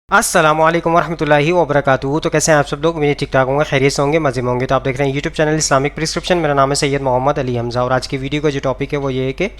अस्सलामु अलैकुम वरहमतुल्लाहि वबरकातुहू। तो कैसे हैं आप सब लोग? मेरे ठीक ठाक होंगे, खैरियत से होंगे, मज़े में होंगे। तो आप देख रहे हैं यूट्यूब चैनल इस्लामिक प्रिस्क्रिप्शन। मेरा नाम है सैयद मोहम्मद अली हमज़ा और आज की वीडियो का जो टॉपिक है वो ये है कि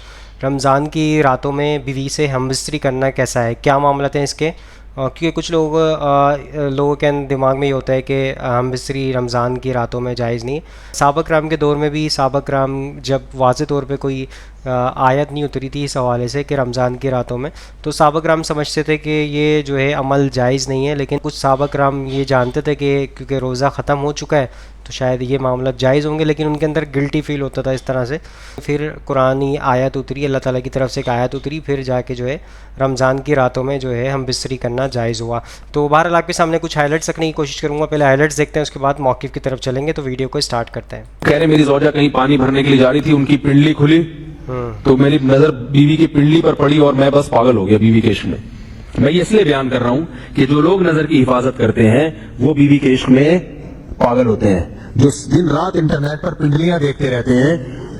रमज़ान की रातों में बीवी से हमबिस्तरी करना कैसा है, क्या मामला हैं इसके। क्योंकि कुछ लोगों के दिमाग में ये होता है कि हमबिस्तरी रमज़ान की रातों में जायज़ नहीं। सहाबा कराम के दौर में भी सहाबा कराम जब वाज़े तौर पे कोई आयत नहीं उतरी थी इस हवाले से कि रमज़ान की रातों में, तो सहाबा कराम समझते थे कि ये जो है अमल जायज़ नहीं है। लेकिन कुछ सहाबा कराम ये जानते थे कि क्योंकि रोज़ा ख़त्म हो चुका है तो शायद ये मामला जायज़ होंगे, लेकिन उनके अंदर गिल्टी फ़ील होता था इस तरह से। फिर कुरानी आयत उतरी, अल्लाह ताला की तरफ से एक आयत उतरी, फिर जाके जो है रमज़ान की रातों में जो है हम बिस्तरी करना जायज़ हुआ। तो बहरहाल आपके सामने कुछ हाइलाइट्स रखने की कोशिश करूँगा। पहले हाइलाइट्स देखते हैं, उसके बाद मौक़िफ़ की तरफ चलेंगे। तो वीडियो को स्टार्ट करते हैं। कह रहे मेरी ज़ौजा कहीं पानी भरने के लिए जा रही थी, उनकी पिंडली खुली तो मेरी नजर बीवी की पिंडली पर पड़ी और मैं बस पागल हो गया बीवी के इश्क में। मैं ये इसलिए बयान कर रहा हूं कि जो लोग नजर की हिफाजत करते हैं वो बीवी के इश्क में पागल होते हैं। जो दिन रात इंटरनेट पर पिंडलियां देखते रहते हैं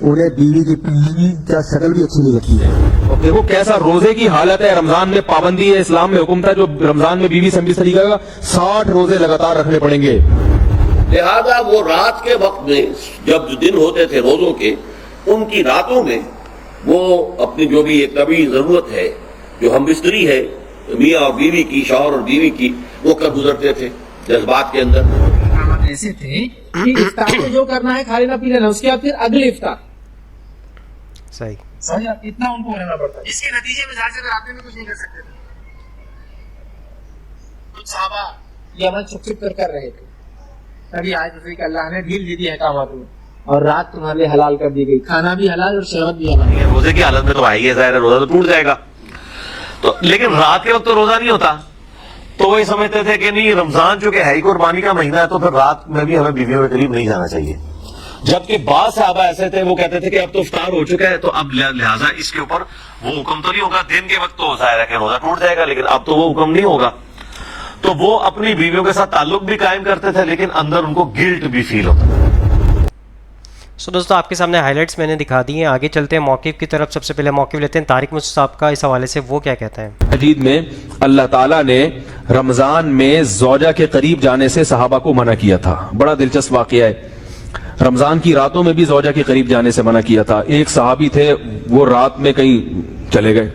उन्हें बीवी की पिंडली क्या शक्ल भी अच्छी नहीं लगती है। और देखो कैसा रोजे की हालत है। रमजान में पाबंदी है, इस्लाम में हुक्म था जो रमजान में बीवी से हमबिस्तरी करेगा 60 रोजे लगातार रखने पड़ेंगे। लिहाजा वो रात के वक्त में जब दिन होते थे रोजों के, उनकी रातों में वो अपनी जो भी एक तबी जरूरत है, जो हम बिस्तरी है मियाँ और बीवी की, शौहर और बीवी की, वो कर गुजरते थे जज्बात के अंदर। ऐसे थे कि इफ्तार को जो करना है खा लेना पी लेना, उसके बाद फिर अगले इफ्तार। सही इतना उनको रहना पड़ता है। इसके नतीजे में जाहिर से रात में कुछ नहीं कर सकते थे। कुछ साहबा ये अमल छुप छुप कर रहे थे, तभी आयत उतरी कि अल्लाह ने ढील दे दी अहकामात में और रात तुम्हारे लिए हलाल कर दी गई, खाना भी हलाल और शरबत भी हलाल। रोजे की हालत में तो आएगी, जाहिर है रोजा तो टूट जाएगा। तो लेकिन रात के वक्त तो रोजा नहीं होता, तो वही समझते थे कि नहीं रमजान चूंकि है ही कुर्बानी का महीना है तो फिर रात में भी हमें बीवियों के करीब नहीं जाना चाहिए। जबकि बाद साहबा ऐसे थे वो कहते थे कि अब तो इफ्तार हो चुका है तो अब लिहाजा इसके ऊपर वो हुक्म तो नहीं होगा। दिन के वक्त तो जाहिर है कि रोजा टूट जाएगा, लेकिन अब तो वो हुक्म नहीं होगा। तो वो अपनी बीवियों के साथ ताल्लुक भी कायम करते थे, लेकिन अंदर उनको गिल्ट भी फील होता था। सो दोस्तों आपके सामने हाइलाइट्स मैंने दिखा दी हैं। आगे चलते हैं मौक़िफ़ की तरफ। सबसे पहले मौक़िफ़ लेते हैं तारिक मुस्ताफ़ साहब का, इस हवाले से वो क्या कहते हैं। मजीद में अल्लाह ताला ने रमजान में ज़ौजा के करीब जाने से सहाबा को मना किया था। बड़ा दिलचस्प वाक़या है। रमजान की रातों में भी ज़ौजा के करीब जाने से मना किया था। एक सहाबी थे, वो रात में कहीं चले गए,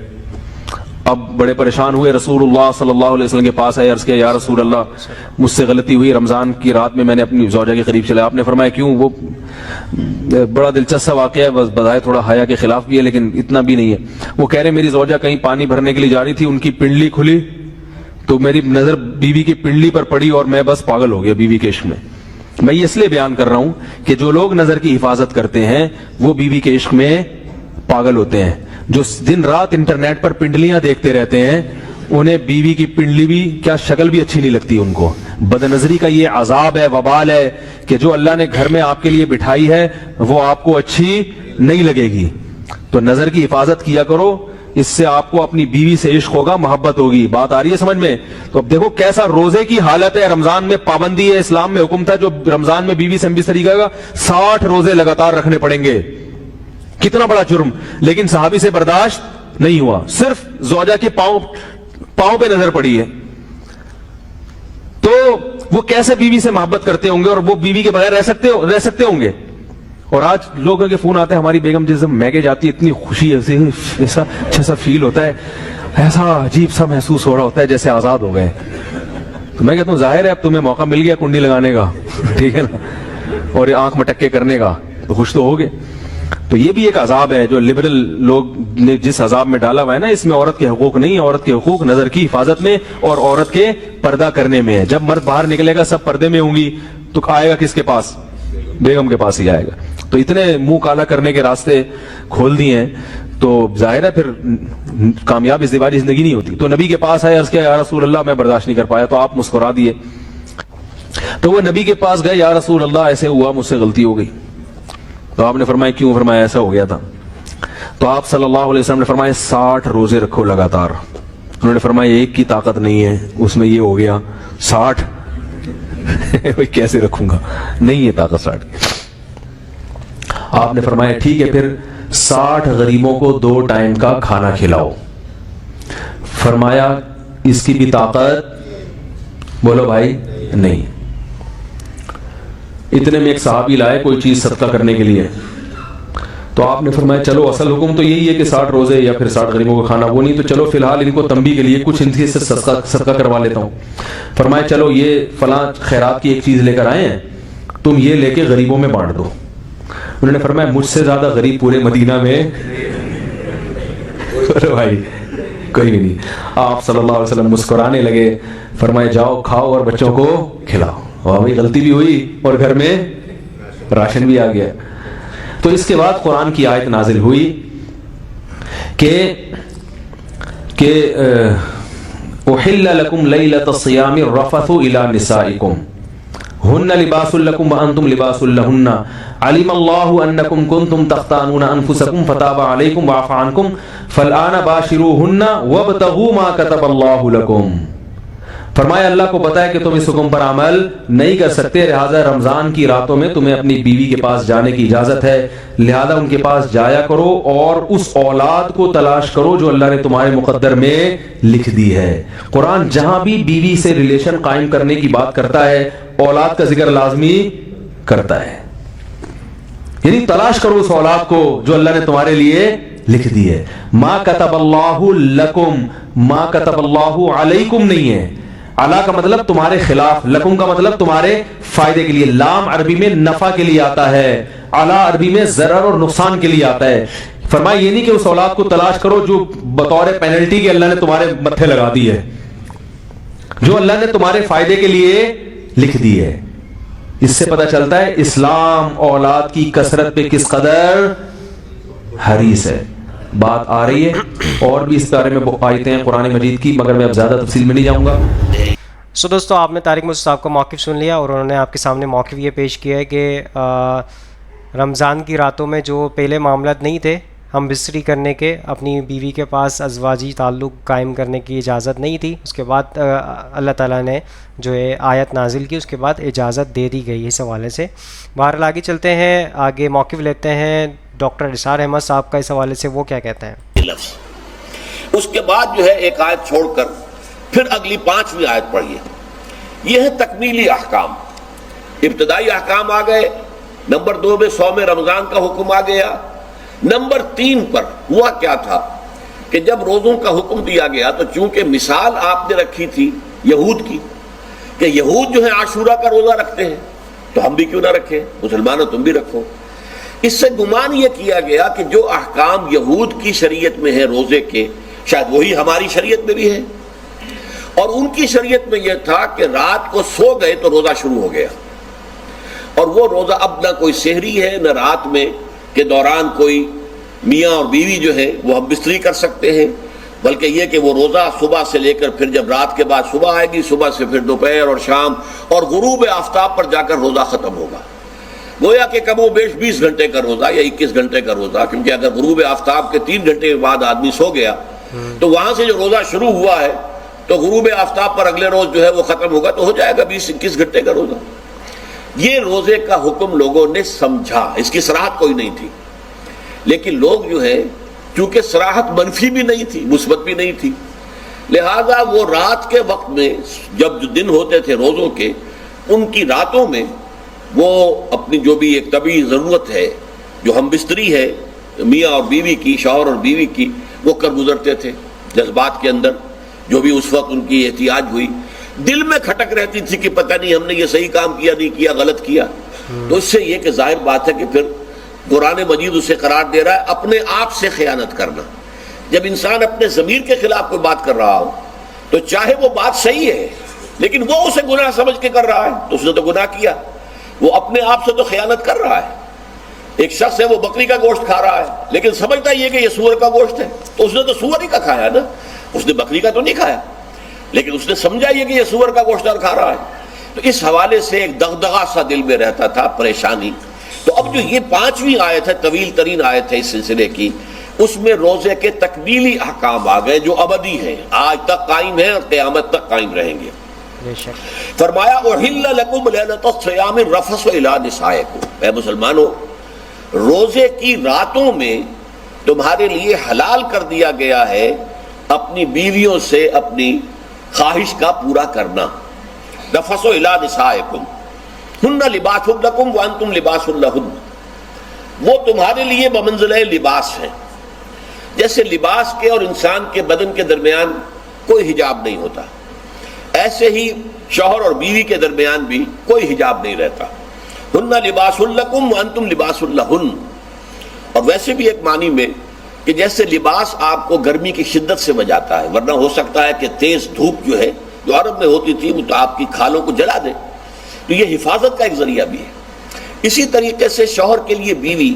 अब बड़े परेशान हुए, रसूलुल्लाह सल्लल्लाहु अलैहि वसल्लम के पास आए, अर्ज़ किया या रसूल अल्लाह मुझसे गलती हुई, रमजान की रात में मैंने अपनी ज़ौजा के करीब चला। आपने फरमाया क्यों? वो बड़ा दिलचस्प वाक़या है, बस बजाय थोड़ा हया के खिलाफ भी है लेकिन इतना भी नहीं है। वो कह रहे मेरी ज़ौजा कहीं पानी भरने के लिए जा रही थी, उनकी पिंडली खुली तो मेरी नजर बीवी की पिंडली पर पड़ी और मैं बस पागल हो गया बीवी के इश्क में। मैं ये इसलिए बयान कर रहा हूं कि जो लोग नजर की हिफाजत करते हैं वो बीवी के इश्क में पागल होते हैं। जो दिन रात इंटरनेट पर पिंडलियां देखते रहते हैं उन्हें बीवी की पिंडली भी क्या शक्ल भी अच्छी नहीं लगती उनको। बदनजरी का ये अजाब है, वबाल है कि जो अल्लाह ने घर में आपके लिए बिठाई है वो आपको अच्छी नहीं लगेगी। तो नजर की हिफाजत किया करो, इससे आपको अपनी बीवी से इश्क होगा, मोहब्बत होगी। बात आ रही है समझ में? तो अब देखो कैसा रोजे की हालत है। रमजान में पाबंदी है, इस्लाम में हुक्म था जो रमजान में बीवी से हमबिस्तरी करेगा 60 रोजे लगातार रखने पड़ेंगे। कितना बड़ा जुर्म, लेकिन सहाबी से बर्दाश्त नहीं हुआ। सिर्फ ज़ौजा के पांव पे नजर पड़ी है तो वो कैसे बीवी से मोहब्बत करते होंगे और वो बीवी के बगैर रह सकते होंगे। और आज लोगों के फोन आते हैं, हमारी बेगम जिस मैके जाती है इतनी खुशी ऐसा अच्छा सा फील होता है, ऐसा अजीब सा महसूस हो रहा होता है जैसे आजाद हो गए। तो मैं कहता हूं जाहिर है अब तुम्हें मौका मिल गया कुंडी लगाने का, ठीक है ना, और आंख मटक्के करने का, तो खुश तो हो गए। तो ये भी एक अजाब है जो लिबरल लोग ने जिस अजाब में डाला हुआ है ना, इसमें औरत के हुकूक नहीं, औरत के हुकूक नजर की हिफाजत में और औरत के पर्दा करने में है। जब मर्द बाहर निकलेगा सब पर्दे में होंगी तो आएगा किसके पास? बेगम के पास ही आएगा। तो इतने मुंह काला करने के रास्ते खोल दिए हैं तो जाहिर है फिर कामयाब इज़्दिवाजी जिंदगी नहीं होती। तो नबी के पास आए, अर्ज़ किया या रसूल अल्लाह मैं बर्दाश्त नहीं कर पाया, तो आप मुस्कुरा दिए। तो वो नबी के पास गए, या रसूल अल्लाह ऐसे हुआ, मुझसे गलती हो गई। तो आपने फरमाया क्यों? फरमाया ऐसा हो गया था। तो आप सल्लल्लाहु अलैहि वसल्लम ने फरमाया 60 रोजे रखो लगातार। उन्होंने फरमाया एक की ताकत नहीं है, उसमें ये हो गया 60 भाई कैसे रखूंगा, नहीं है ताकत 60। आपने फरमाया ठीक है फिर 60 गरीबों को 2 टाइम का खाना खिलाओ। फरमाया इसकी भी ताकत बोलो भाई नहीं। इतने में एक सहाबी लाए कोई चीज सदका करने के लिए, तो आपने फरमाया चलो असल हुक्म तो यही है कि 60 रोजे या फिर 60 गरीबों का खाना, वो नहीं तो चलो फिलहाल इनको तंबी के लिए कुछ इनसे सदका करवा लेता हूँ। फरमाया चलो ये फलां खैरात की एक चीज लेकर आए हैं, तुम ये लेके गरीबों में बांट दो। उन्होंने फरमाया मुझसे ज्यादा गरीब पूरे मदीना में भाई कोई भी नहीं। आप सल्लल्लाहु अलैहि वसल्लम मुस्कुराने लगे, फरमाए जाओ खाओ और बच्चों को खिलाओ। और भाई गलती भी हुई और घर में राशन भी आ गया। तो इसके बाद कुरान की आयत नाजिल हुई कि उहिल्ला लकुम लैलतस सियामि रफसु इला निसाइकुम हुन्ना लिबासुल लकुम व अंतुम लिबासुल लहुन्ना अलिमल्लाहु अन्नकुम कुंतुम तख्तानूना अनफुसकुम फताबा अलैकुम व अफ़ा अन्कुम फलआना बाशिरूहुन्ना वब्तगू मा कतबल्लाहु लकुम। फरमाया अल्लाह को पता है कि तुम इस हुक्म पर अमल नहीं कर सकते, लिहाजा रमजान की रातों में तुम्हें अपनी बीवी के पास जाने की इजाजत है, लिहाजा उनके पास जाया करो और उस औलाद को तलाश करो जो अल्लाह ने तुम्हारे मुकद्दर में लिख दी है। कुरान जहां भी बीवी से रिलेशन कायम करने की बात करता है औलाद का जिक्र लाजमी करता है, यानी तलाश करो उस औलाद को जो अल्लाह ने तुम्हारे लिए लिख दी है। मा कतबल्लाहु लकुम, मा कतबल्लाहु अलैकुम नहीं है। अला का मतलब तुम्हारे खिलाफ, लकुम का मतलब तुम्हारे फायदे के लिए। लाम अरबी में नफा के लिए आता है, अला अरबी में जरर और नुकसान के लिए आता है। फरमाया ये नहीं कि उस औलाद को तलाश करो जो बतौर पेनल्टी के अल्लाह ने तुम्हारे मत्थे लगा दी है, जो अल्लाह ने तुम्हारे फायदे के लिए लिख दी है। इससे पता चलता है इस्लाम औलाद की कसरत पे किस कदर हरीस है। बात आ रही है और भी इस बारे में आयतें हैं कुरान मजीद की, मगर मैं अब ज़्यादा तफसील में नहीं जाऊँगा। सो दोस्तों, आपने तारिक मुर्शिद साहब का मौक़िफ़ सुन लिया और उन्होंने आपके सामने मौक़िफ़ ये पेश किया है कि रमज़ान की रातों में जो पहले मामलात नहीं थे, हम बिस्तरी करने के अपनी बीवी के पास अज़वाजी ताल्लुक़ कायम करने की इजाज़त नहीं थी, उसके बाद अल्लाह ताला ने जो है आयत नाजिल की, उसके बाद इजाज़त दे दी गई इस हवाले से। बहरहाल आगे चलते हैं, आगे मौक़िफ़ लेते हैं डॉक्टर निसार अहमद साहब का इस हवाले से, वो क्या कहते हैं। उसके बाद जो है एक आयत छोड़कर फिर अगली 5वीं आयत पढ़िए। यह है तकमीली अहकाम। इब्तदाई अहकाम आ गए, नंबर 2 में सौम रमज़ान का हुक्म आ गया। नंबर 3 पर हुआ क्या था कि जब रोज़ों का हुक्म दिया गया तो चूंकि मिसाल आपने रखी थी यहूद की कि यहूद जो है आशूरा का रोज़ा रखते हैं, तो हम भी क्यों ना रखें, मुसलमानों तुम भी रखो। इससे गुमान यह किया गया कि जो अहकाम यहूद की शरीयत में है रोज़े के, शायद वही हमारी शरीयत में भी है। और उनकी शरीयत में यह था कि रात को सो गए तो रोज़ा शुरू हो गया, और वो रोज़ा अब ना कोई सहरी है न रात में के दौरान कोई मियाँ और बीवी जो है वो हम बिस्तरी कर सकते हैं, बल्कि ये कि वो रोज़ा सुबह से लेकर फिर जब रात के बाद सुबह आएगी, सुबह से फिर दोपहर और शाम और गुरूब आफ्ताब पर जाकर रोज़ा ख़त्म होगा। गोया कि कमो बेश 20 घंटे का रोज़ा या 21 घंटे का रोज़ा, क्योंकि अगर गुरूब आफ्ताब के 3 घंटे के बाद आदमी सो गया तो वहाँ से जो रोज़ा शुरू हुआ है तो गुरूब आफ्ताब पर अगले रोज़ जो है वो ख़त्म होगा, तो हो जाएगा 20-21 घंटे का रोज़ा। ये रोज़े का हुक्म लोगों ने समझा, इसकी सराहत कोई नहीं थी, लेकिन लोग जो है चूंकि सराहत मनफी भी नहीं थी मुस्बत भी नहीं थी, लिहाजा वो रात के वक्त में जब जो दिन होते थे रोज़ों के, उनकी रातों में वो अपनी जो भी एक तबी ज़रूरत है, जो हम बिस्तरी है मियाँ और बीवी की, शौहर और बीवी की, वो कर गुजरते थे। जज्बात के अंदर जो भी उस वक्त उनकी एहतियाज हुई, दिल में खटक रहती थी कि पता नहीं हमने ये सही काम किया नहीं किया, गलत किया। तो इससे ये कि जाहिर बात है कि फिर कुरान मजीद उसे करार दे रहा है अपने आप से खयानत करना। जब इंसान अपने ज़मीर के खिलाफ कोई बात कर रहा हो तो चाहे वो बात सही है लेकिन वो उसे गुनाह समझ के कर रहा है, तो उसने तो गुनाह किया, वो अपने आप से तो खयानत कर रहा है। एक शख्स है वो बकरी का गोश्त खा रहा है लेकिन समझता ही है कि ये सूअर का गोश्त है, तो उसने तो सूअर ही का खाया ना, उसने बकरी का तो नहीं खाया, लेकिन उसने समझा ही कि ये सूअर का गोश्त खा रहा है। तो इस हवाले से एक दगदगा सा दिल में रहता था, परेशानी। तो अब जो ये 5वीं आयत है, तवील तरीन आयत है इस सिलसिले की, उसमें रोजे के तकमीली अहकाम आ गए जो अबदी हैं, आज तक कायम है और क़यामत तक कायम रहेंगे। फरमाया उहिल्ला लकुम लैलतस सियाम रफस इला निसाइकुम, ऐ मुसलमानों, रोजे की रातों में तुम्हारे लिए हलाल कर दिया गया है अपनी बीवियों से अपनी ख्वाहिश का पूरा करना। नफसो इला निसाइकुम हुन्ना लिबासुन लकुम व अंतुम लिबासुन लहुन, वो तुम्हारे लिए बमंज़िले लिबास है। जैसे लिबास के और इंसान के बदन के दरमियान कोई हिजाब नहीं होता, ऐसे ही शौहर और बीवी के दरमियान भी कोई हिजाब नहीं रहता। हुन्ना लिबासुन लकुम व अंतुम लिबासुन लहुन। और वैसे भी एक मानी में कि जैसे लिबास आपको गर्मी की शिद्दत से बचाता है, वरना हो सकता है कि तेज धूप जो है जो अरब में होती थी वो तो आपकी खालों को जला दे, तो ये हिफाजत का एक जरिया भी है। इसी तरीके से शौहर के लिए बीवी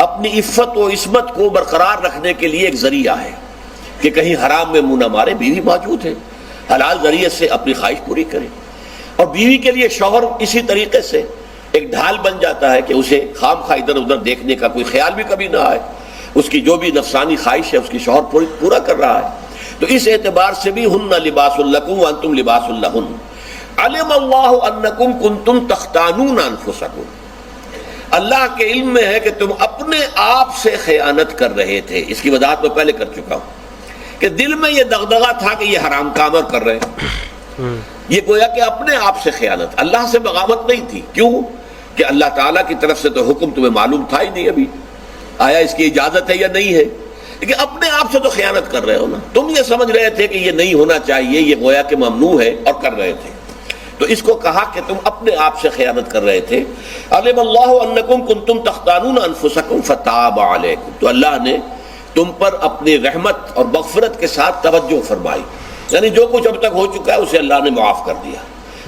अपनी इफ़्फ़त व इस्मत को बरकरार रखने के लिए एक जरिया है कि कहीं हराम में मुंह न मारे, बीवी मौजूद है, हलाल जरिए से अपनी ख्वाहिश पूरी करे। और बीवी के लिए शौहर इसी तरीके से एक ढाल बन जाता है कि उसे खामखा इधर उधर देखने का कोई ख्याल भी कभी ना आए, उसकी जो भी नफसानी ख्वाहिश है उसकी शौहर पूरा कर रहा है। तो इस एतबार से भी हुन्ना लिबासुल लकुम व अंतुम लिबासुल लहुन। अलिमल्लाहु अन्नकुम कुंतुम तख्तानून अनफुसकुम, अल्लाह के इल्म में है कि तुम अपने आप से खयानत कर रहे थे। इसकी वजाहत मैं पहले कर चुका हूं कि दिल में ये दगदगा था कि ये हराम काम कर रहे हैं, ये गोया कि अपने आप से खयानत, अल्लाह से बगावत नहीं थी। क्यों कि अल्लाह ताला की तरफ से तो हुक्म तुम्हें मालूम था ही नहीं, अभी आया इसकी इजाजत है या नहीं है, लेकिन अपने आप से तो खयानत कर रहे हो ना। तुम ये समझ रहे थे कि ये नहीं होना चाहिए, ये गोया कि ममनू है और कर रहे थे, तो इसको कहा कि तुम अपने आप से खयानत कर रहे थे। अलिमल्लाहु अन्नकुम कुंतुम तख्तानून अनफुसकुम फताब अलैकुम, तो अल्लाह ने तुम पर अपनी रहमत और मग़फ़िरत के साथ तवज्जो फरमाई, यानी जो कुछ अब तक हो चुका है उसे अल्लाह ने माफ कर दिया,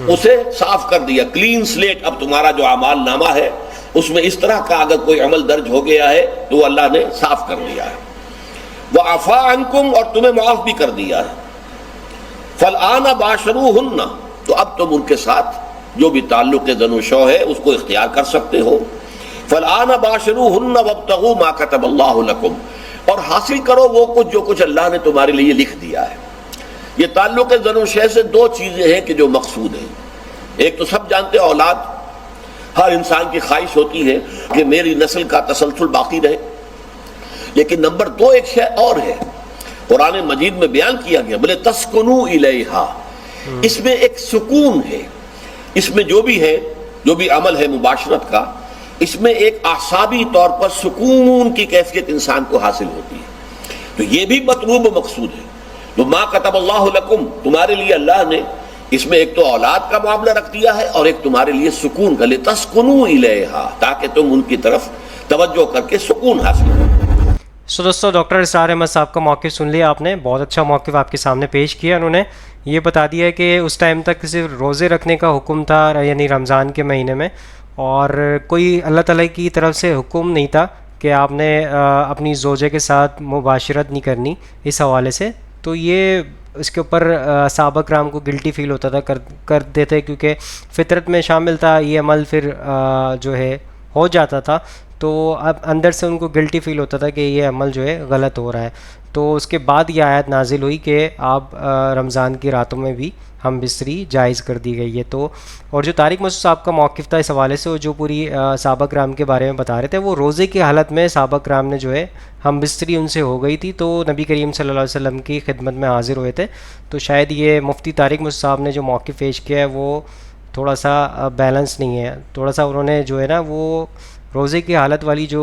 उसे साफ कर दिया, क्लीन स्लेट। अब तुम्हारा जो अमाल नामा है उसमें इस तरह का अगर कोई अमल दर्ज हो गया है तो अल्लाह ने साफ कर दिया है। वह अफ़ा अन्कुम, और तुम्हें माफ भी कर दिया है। फ़लआन बाशरूहुन्ना, तो अब तुम उनके साथ जो भी ताल्लुक़ ज़नूशो है उसको इख्तियार कर सकते हो। फ़लआन बाशरूहुन्ना वब्तगू मा कतबल्लाहु लकुम, और हासिल करो वो कुछ जो कुछ अल्लाह ने तुम्हारे लिए लिख दिया है। ये ताल्लुक़ ज़नूशे से दो चीज़ें हैं कि जो मकसूद हैं। एक तो सब जानते औलाद, हर इंसान की ख्वाहिश होती है कि मेरी नस्ल का तसलसल बाकी रहे, लेकिन नंबर दो एक शय और है, कुरान मजीद में बयान किया गया, बोले तस्कुनू इलैहा, इसमें एक सुकून है, इसमें जो भी है, जो भी अमल है मुबाशरत का, इसमें एक आसाबी तौर पर सुकून की कैफियत इंसान को हासिल होती है। तो ये भी मतलूब मकसूद है। तो मा कतबल्लाहु लकुम, तुम्हारे लिए अल्लाह ने इसमें एक तो औलाद का मामला रख दिया है और एक तुम्हारे लिए सुकून का, लितस्कुनू इलैहा, ताकि तुम उनकी तरफ तवज्जो करके सुकून हासिल करो। सो दोस्तों, डॉक्टर इसरार अहमद साहब का मौक़िफ़ सुन लिया आपने, बहुत अच्छा मौक़िफ़ आपके सामने पेश किया। उन्होंने ये बता दिया कि उस टाइम तक सिर्फ रोज़े रखने का हुक्म था, यानी रमज़ान के महीने में, और कोई अल्लाह ताला की तरफ से हुक्म नहीं था कि आपने अपनी ज़ौजे के साथ मुबाशरत नहीं करनी। इस हवाले से तो ये इसके ऊपर सहाबा किराम को गिल्टी फ़ील होता था, कर देते, क्योंकि फ़ितरत में शामिल था ये अमल, फिर जो है हो जाता था, तो अब अंदर से उनको गिल्टी फ़ील होता था कि ये अमल जो है गलत हो रहा है। तो उसके बाद ये आयत नाजिल हुई कि आप रमज़ान की रातों में भी हम बिस्तरी जायज़ कर दी गई है। तो और जो तारिक मसूद साहब का मौक़िफ़ था इस हवाले से, वो जो पूरी सहाबा किराम के बारे में बता रहे थे, वो रोज़े की हालत में सहाबा किराम ने जो है हम बिस्तरी उनसे हो गई थी, तो नबी करीम सल्लल्लाहु अलैहि वसल्लम की खिदमत में हाज़िर हुए थे। तो शायद ये मुफ्ती तारिक मसूद साहब ने जो मौक़िफ़ पेश किया है वो थोड़ा सा बैलेंस नहीं है, थोड़ा सा उन्होंने जो है ना वो रोज़े की हालत वाली जो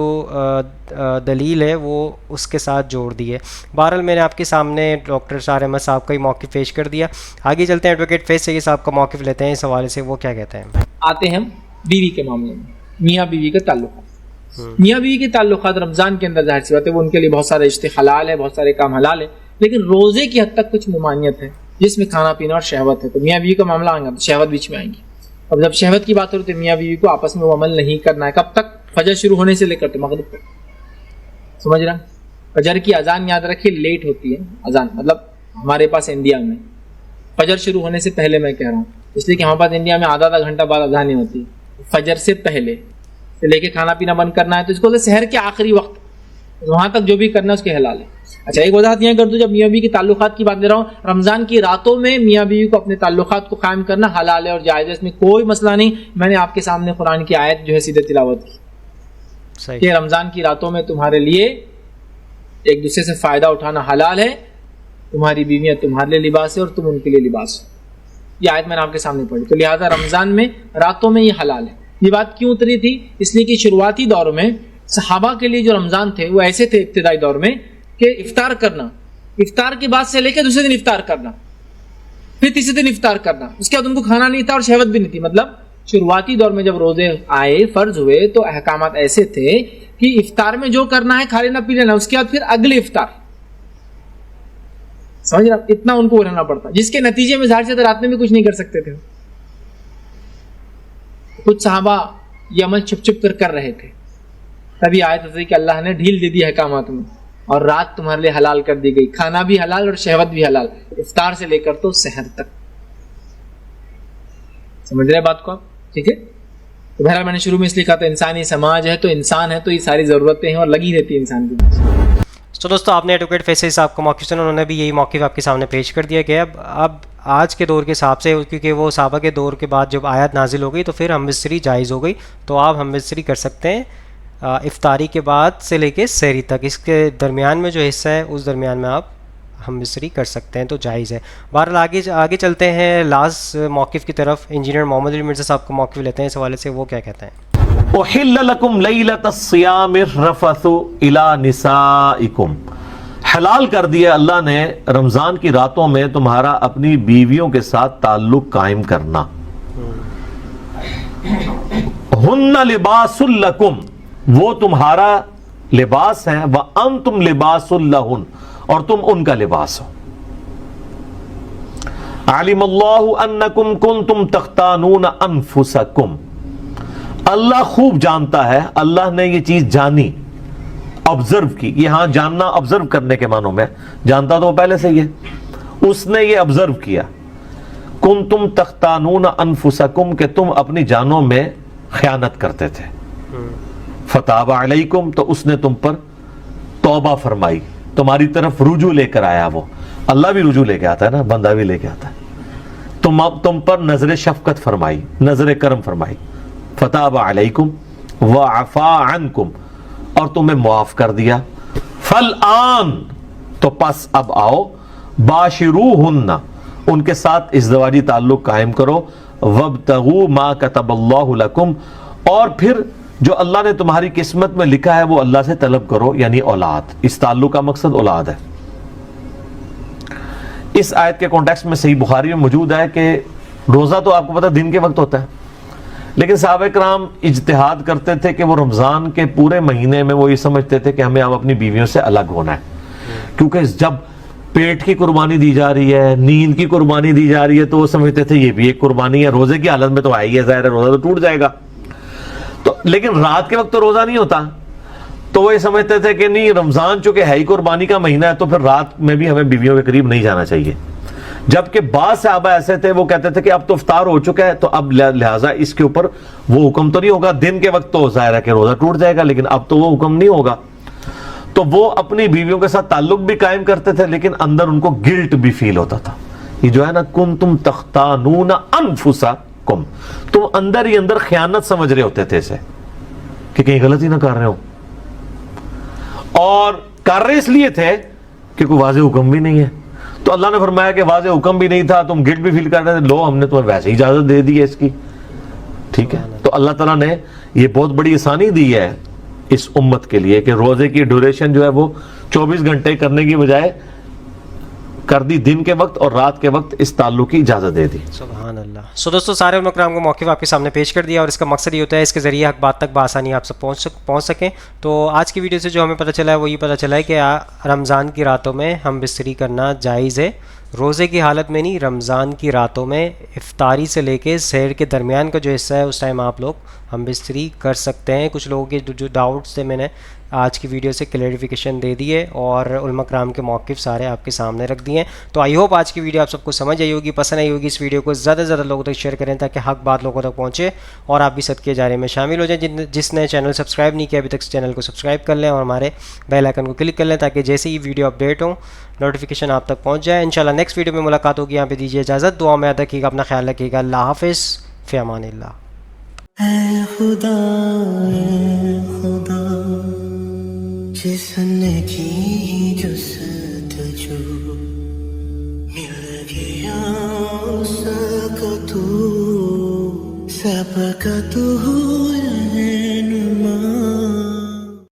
दलील है वो उसके साथ जोड़ दी है। बहरहाल मैंने आपके सामने डॉक्टर इसरार अहमद साहब का ही मौक़िफ़ पेश कर दिया। आगे चलते हैं, एडवोकेट फैज़ सईद साहब का मौक़िफ़ लेते हैं इस हवाले से, वो क्या कहते हैं। आते हैं बीवी के मामले में, मियाँ बीवी के ताल्लुक़ात। मियाँ बीवी के ताल्लुक़ात रमज़ान के अंदर ज़ाहिर सी बात है वो उनके लिए बहुत सारे रिश्ते हलाल है, बहुत सारे काम हलाल है, लेकिन रोज़े की हद तक कुछ ममानियत है जिसमें खाना पीना और शहवत है। तो मियाँ बीवी का मामला आएगा तो शहवत बीच में आएंगी। अब जब शहवत की बात हो तो मियाँ बीवी को आपस में वो अमल नहीं करना है। कब तक? फजर शुरू होने से लेकर तो मगरिब तक। समझ रहा? फजर की अजान याद रखिए लेट होती है, अजान मतलब हमारे पास इंडिया में फजर शुरू होने से पहले, मैं कह रहा हूँ इसलिए कि हमारे पास इंडिया में आधा घंटा बाद अजान ही होती है। फजर से पहले से लेके खाना पीना बंद करना है तो इसको शहर के आखिरी वक्त, वहां तक जो भी करना है उसके हलाल है। अच्छा, एक वजाहत यहाँ कर दूं, जब मियाँ बीवी के ताल्लुकात की बात ले रहा हूँ, रमजान की रातों में मियाँ बीवी को अपने ताल्लुकात को कायम करना हलाल है और जायज़ है, इसमें कोई मसला नहीं। मैंने आपके सामने कुरान की आयत जो है सीधे तिलावत की कि रमजान की रातों में तुम्हारे लिए एक दूसरे से फायदा उठाना हलाल है, तुम्हारी बीवियां तुम्हारे लिए लिबास है और तुम उनके लिए लिबास हो। یہ آیت میں نے آپ کے سامنے پڑھی. تو لہٰذا رمضان میں راتوں میں یہ حلال ہے. یہ بات کیوں اتری تھی؟ اس لیے کہ شروعاتی دور میں صحابہ کے لیے جو رمضان تھے وہ ایسے تھے ابتدائی دور میں کہ افطار کرنا، افطار کے بعد سے لے کے دوسرے دن افطار کرنا، پھر تیسرے دن افطار کرنا، اس کے بعد ان کو کھانا نہیں تھا اور شہوت بھی نہیں تھی. مطلب شروعاتی دور میں جب روزے آئے، فرض ہوئے، تو احکامات ایسے تھے کہ افطار میں جو کرنا ہے کھا لینا پی لینا، اس کے بعد پھر اگلے افطار. سمجھ رہا؟ اتنا ان کو رہنا پڑتا، جس کے نتیجے میں ظاہر سے رات میں بھی کچھ نہیں کر سکتے تھے. کچھ صحابہ یہ عمل چھپ چھپ کر رہے تھے. تبھی آیت ہوئی کہ اللہ نے ڈھیل دے دی احکامات میں، اور رات تمہارے لیے حلال کر دی گئی، کھانا بھی حلال اور شہوت بھی حلال، افطار سے لے کر تو سحر تک. سمجھ رہے بات کو آپ؟ ٹھیک ہے. تو بہرحال میں نے شروع میں اس لیے کہا تھا انسانی سماج ہے تو انسان ہے تو یہ ساری ضرورتیں ہیں اور لگی رہتی ہے انسان کی. تو دوستو آپ نے ایڈوکیٹ فیصل صاحب کا موقف سنا، انہوں نے بھی یہی موقف آپ کے سامنے پیش کر دیا کہ اب آج کے دور کے حساب سے، کیونکہ وہ صحابہ کے دور کے بعد جب آیت نازل ہو گئی تو پھر ہم بستری جائز ہو گئی، تو آپ ہم بستری کر سکتے ہیں افطاری کے بعد سے لے کے سحری تک. اس کے درمیان میں جو حصہ ہے اس درمیان میں آپ ہم بستری کر سکتے ہیں، تو جائز ہے. بہرحال آگے چلتے ہیں لاسٹ موقف کی طرف. انجینئر محمد علی مرزا صاحب کا موقف لیتے ہیں اس حوالے سے، وہ کیا کہتے ہیں؟ احل لکم لیلۃ الصیام الرفث الی نسائکم، حلال کر دیا اللہ نے رمضان کی راتوں میں تمہارا اپنی بیویوں کے ساتھ تعلق قائم کرنا. ہن لباس لکم، وہ تمہارا لباس ہیں، وانتم لباس لہن، اور تم ان کا لباس ہو. علم اللہ انکم کنتم تختانون انفسکم، اللہ خوب جانتا ہے، اللہ نے یہ چیز جانی، آبزرو کی. یہاں جاننا آبزرو کرنے کے معنوں میں، جانتا تو پہلے سے یہ، اس نے یہ آبزرو کیا. کنتم تختانون انفسکم، کہ تم اپنی جانوں میں خیانت کرتے تھے. فتاب علیکم، تو اس نے تم پر توبہ فرمائی، تمہاری طرف رجوع لے کر آیا. وہ اللہ بھی رجوع لے کے آتا ہے نا، بندہ بھی لے کے آتا ہے. تم پر نظر شفقت فرمائی، نظر کرم فرمائی. فتاب علیکم وعفا عنکم، اور تمہیں معاف کر دیا. فالآن، تو پس اب آؤ، باشروہن، ان کے ساتھ ازدواجی تعلق قائم کرو. وابتغوا ما کتب اللہ لکم، اور پھر جو اللہ نے تمہاری قسمت میں لکھا ہے وہ اللہ سے طلب کرو، یعنی اولاد. اس تعلق کا مقصد اولاد ہے. اس آیت کے کانٹیکسٹ میں صحیح بخاری میں موجود ہے کہ روزہ تو آپ کو پتہ دن کے وقت ہوتا ہے، لیکن صحابہ کرام اجتہاد کرتے تھے کہ وہ رمضان کے پورے مہینے میں وہ یہ سمجھتے تھے کہ ہمیں اب اپنی بیویوں سے الگ ہونا ہے، کیونکہ جب پیٹ کی قربانی دی جا رہی ہے، نیند کی قربانی دی جا رہی ہے، تو وہ سمجھتے تھے یہ بھی ایک قربانی ہے. روزے کی حالت میں تو آئی ہے، ظاہر ہے روزہ تو ٹوٹ جائے گا. تو لیکن رات کے وقت تو روزہ نہیں ہوتا، تو وہ یہ سمجھتے تھے کہ نہیں، رمضان چونکہ ہے ہی قربانی کا مہینہ ہے تو پھر رات میں بھی ہمیں بیویوں کے قریب نہیں جانا چاہیے. جبکہ بعض صحابہ ایسے تھے وہ کہتے تھے کہ اب تو افطار ہو چکا ہے، تو اب لہٰذا اس کے اوپر وہ حکم تو نہیں ہوگا. دن کے وقت تو ظاہر ہے کہ روزہ ٹوٹ جائے گا، لیکن اب تو وہ حکم نہیں ہوگا. تو وہ اپنی بیویوں کے ساتھ تعلق بھی قائم کرتے تھے، لیکن اندر ان کو گلٹ بھی فیل ہوتا تھا. یہ جو ہے نا، کنتم تختانون انفسکم، تم اندر ہی اندر خیانت سمجھ رہے ہوتے تھے اسے، کہ کہیں غلط ہی نہ کر رہے ہو. اور کر رہے اس لیے تھے کہ کوئی واضح حکم بھی نہیں ہے. تو اللہ نے فرمایا کہ واضح حکم بھی نہیں تھا، تم گلٹ بھی فیل کر رہے تھے، لو ہم نے تمہیں ویسے ہی اجازت دے دی ہے اس کی. ٹھیک ہے. تو اللہ تعالیٰ نے یہ بہت بڑی آسانی دی ہے اس امت کے لیے کہ روزے کی ڈیوریشن جو ہے وہ 24 گھنٹے کرنے کی بجائے کر دی دن کے وقت اور رات کے وقت اس تعلق کی اجازت دے دی. سبحان اللہ. سو دوستو سارے علماء کرام کو موقف آپ کے سامنے پیش کر دیا، اور اس کا مقصد یہ ہوتا ہے اس کے ذریعے حق بات تک بآسانی آپ سے پہنچ سکیں. تو آج کی ویڈیو سے جو ہمیں پتہ چلا ہے وہ یہ پتہ چلا ہے کہ رمضان کی راتوں میں ہم بستری کرنا جائز ہے. روزے کی حالت میں نہیں، رمضان کی راتوں میں افطاری سے لے کے سحر کے درمیان کا جو حصہ ہے اس ٹائم آپ لوگ ہم بستری کر سکتے ہیں. کچھ لوگوں کے جو ڈاؤٹس تھے میں نے آج کی ویڈیو سے کلیریفیکیشن دے دی ہے، اور علماء کرام کے موقف سارے آپ کے سامنے رکھ دیے ہیں. تو آئی ہوپ آج کی ویڈیو آپ سب کو سمجھ آئی ہوگی، پسند آئی ہوگی. اس ویڈیو کو زیادہ سے زیادہ لوگوں تک شیئر کریں تاکہ حق بات لوگوں تک پہنچے اور آپ بھی صدقے جارے میں شامل ہو جائیں. جس نے چینل سبسکرائب نہیں کیا ابھی تک چینل کو سبسکرائب کر لیں اور ہمارے بیل آئکن کو کلک کر لیں تاکہ جیسے ہی ویڈیو اپڈیٹ ہوں نوٹیفیکیشن آپ تک پہنچ جائے. انشاءاللہ نیکسٹ ویڈیو میں ملاقات ہوگی. یہاں پہ دیجیے اجازت. دعا میں یاد رکھیے گا، اپنا خیال رکھیے گا. اللہ حافظ، فی امان اللہ. اے خدا جس نے کی جستجو مل گیا اس सबका तू